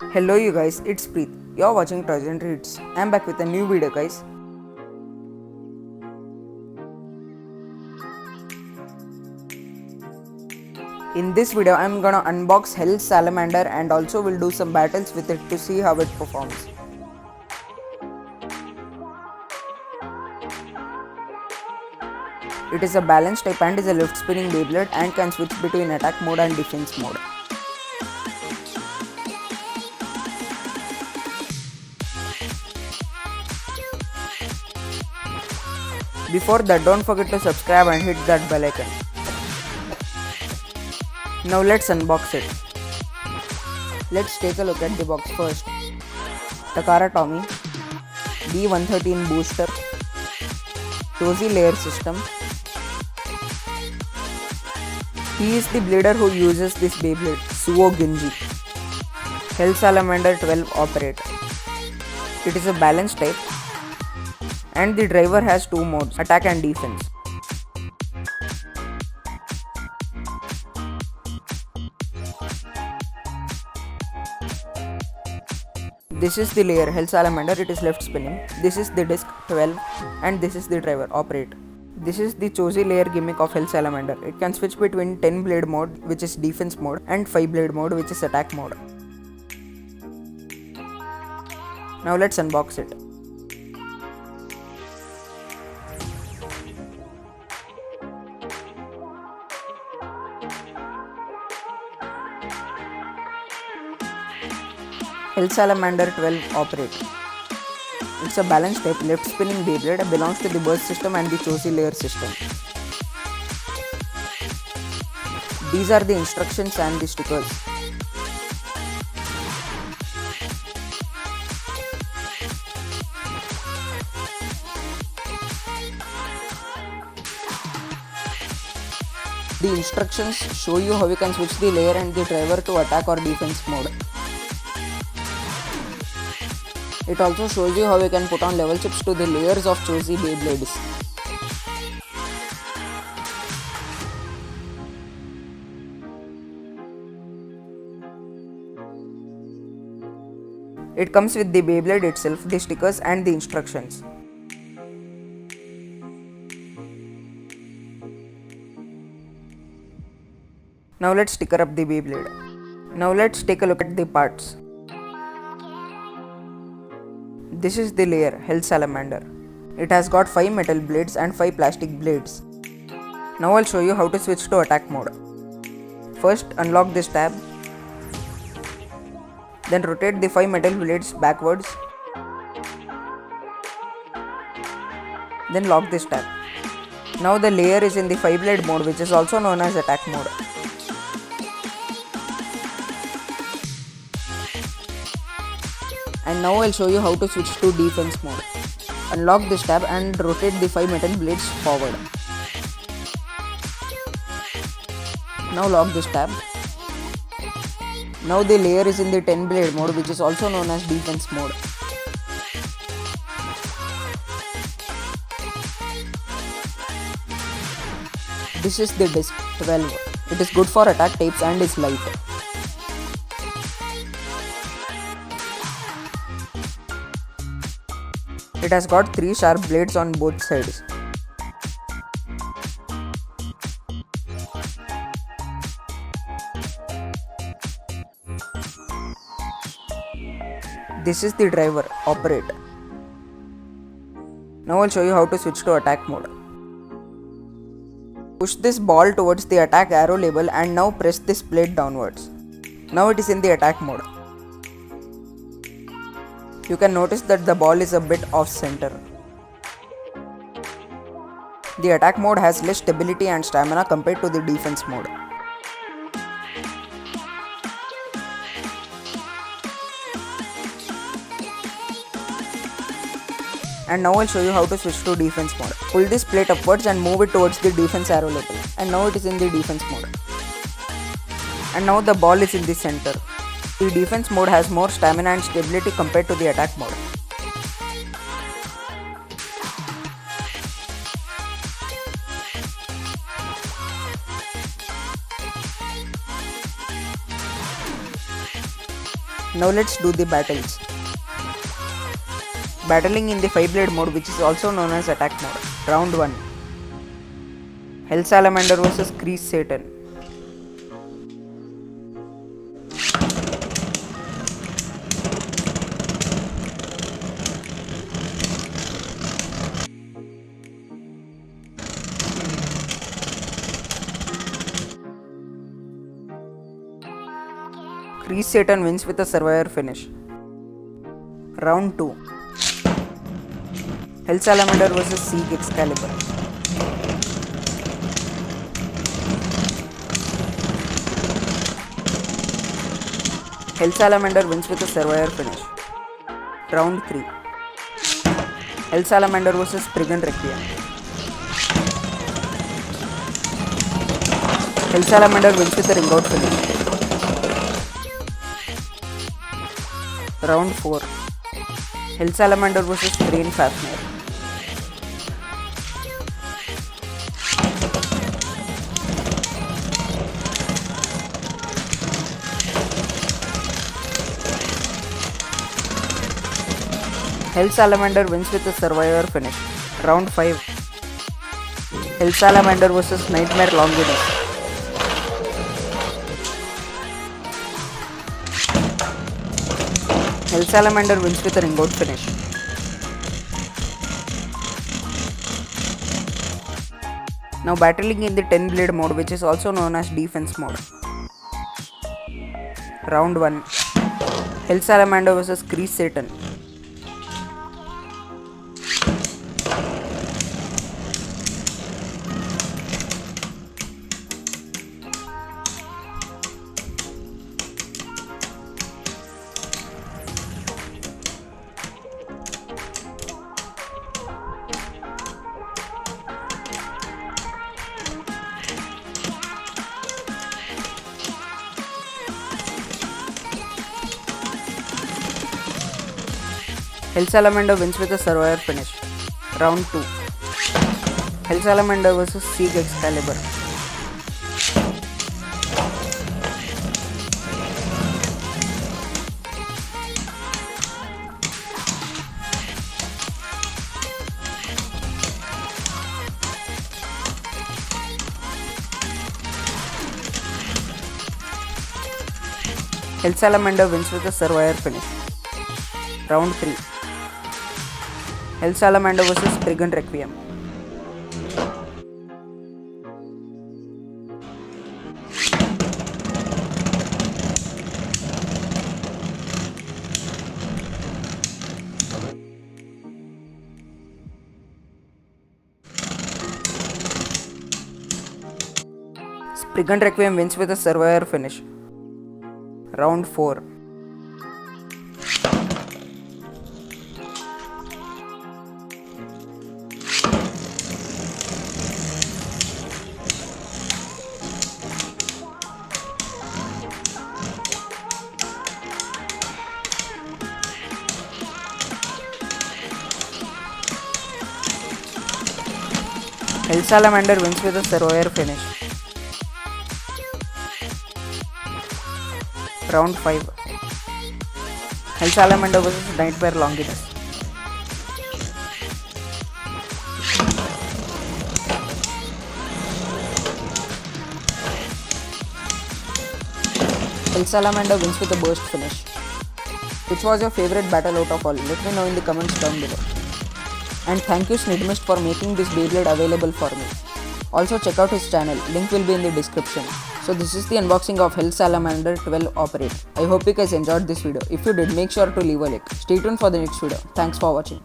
Hello you guys, it's Preet. You're watching Toys and Treats. I'm back with a new video guys. In this video I'm gonna unbox Hell's Salamander and also will do some battles with it to see how it performs. It is a balance type and is a lift spinning Beyblade and can switch between attack mode and defense mode. Before that, don't forget to subscribe and hit that bell icon. Now let's unbox it. Let's take a look at the box first. Takara Tommy, B113 booster, Cho-Z layer system. He is the blader who uses this Beyblade, Suo Genji. Hell Salamander 12 operate. It is a balance type and the driver has two modes, attack and defense. This is the layer Hell Salamander, it is left spinning. This is the disc 12 and this is the driver operate. This is the Cho-Z layer gimmick of Hell Salamander. It can switch between 10 blade mode which is defense mode and 5 blade mode which is attack mode. Now let's unbox it. Hell Salamander 12 operate. It's a balance type left spinning Beyblade, belongs to the burst system and the Cho-Z layer system. These are the instructions and the stickers. The instructions show you how you can switch the layer and the driver to attack or defense mode. It also shows you how you can put on level chips to the layers of Cho-Z Beyblades. It comes with the Beyblade itself, the stickers and the instructions. Now let's sticker up the Beyblade. Now let's take a look at the parts. This is the layer Hell Salamander. It has got 5 metal blades and 5 plastic blades. Now I'll show you how to switch to attack mode. First unlock this tab. Then rotate the 5 metal blades backwards. Then lock this tab. Now the layer is in the 5 blade mode which is also known as attack mode. And now I'll show you how to switch to defense mode. Unlock this tab and rotate the 5 metal blades forward. Now lock this tab. Now the layer is in the 10 blade mode which is also known as defense mode. This is the disc 12. It is good for attack types and is light. It has got 3 sharp blades on both sides. This is the driver, operate. Now I'll show you how to switch to attack mode. Push this ball towards the attack arrow label and now press this blade downwards. Now it is in the attack mode. You can notice that the ball is a bit off center. The attack mode has less stability and stamina compared to the defense mode. And now I'll show you how to switch to defense mode. Pull this plate upwards and move it towards the defense arrow label. And now it is in the defense mode. And now the ball is in the center. The defense mode has more stamina and stability compared to the attack mode. Now let's do the battles. Battling in the 5-blade mode, which is also known as attack mode. Round 1. Hell Salamander vs Grease Satan. Grease Satan wins with a survivor finish. Round 2. Hell Salamander vs Siege Excalibur. Hell Salamander wins with a survivor finish. Round 3. Hell Salamander vs Brigand Requiem. Hell Salamander wins with a ring out finish. Round 4. Hell Salamander vs Brain Fafnir. Hell Salamander wins with a survivor finish. Round 5. Hell Salamander vs Nightmare Longinus. Hell Salamander wins with a ring out finish. Now battling in the 10-blade mode, which is also known as defense mode. Round 1. Hell Salamander vs Grease Satan. Hell Salamander wins with a survivor finish. Round 2. Hell Salamander vs Siege Excalibur. Hell Salamander wins with a survivor finish. Round 3. Hell Salamander vs Brigand Requiem. Brigand Requiem wins with a survivor finish. Round 4. Hell Salamander wins with a survivor finish. Round 5. Hell Salamander vs Nightmare Longinus. Hell Salamander wins with a burst finish. Which was your favorite battle out of all? Let me know in the comments down below. And thank you Snidmist for making this Beyblade available for me. Also check out his channel, link will be in the description. So this is the unboxing of Hell Salamander.12.Op. I hope you guys enjoyed this video. If you did, make sure to leave a like. Stay tuned for the next video. Thanks for watching.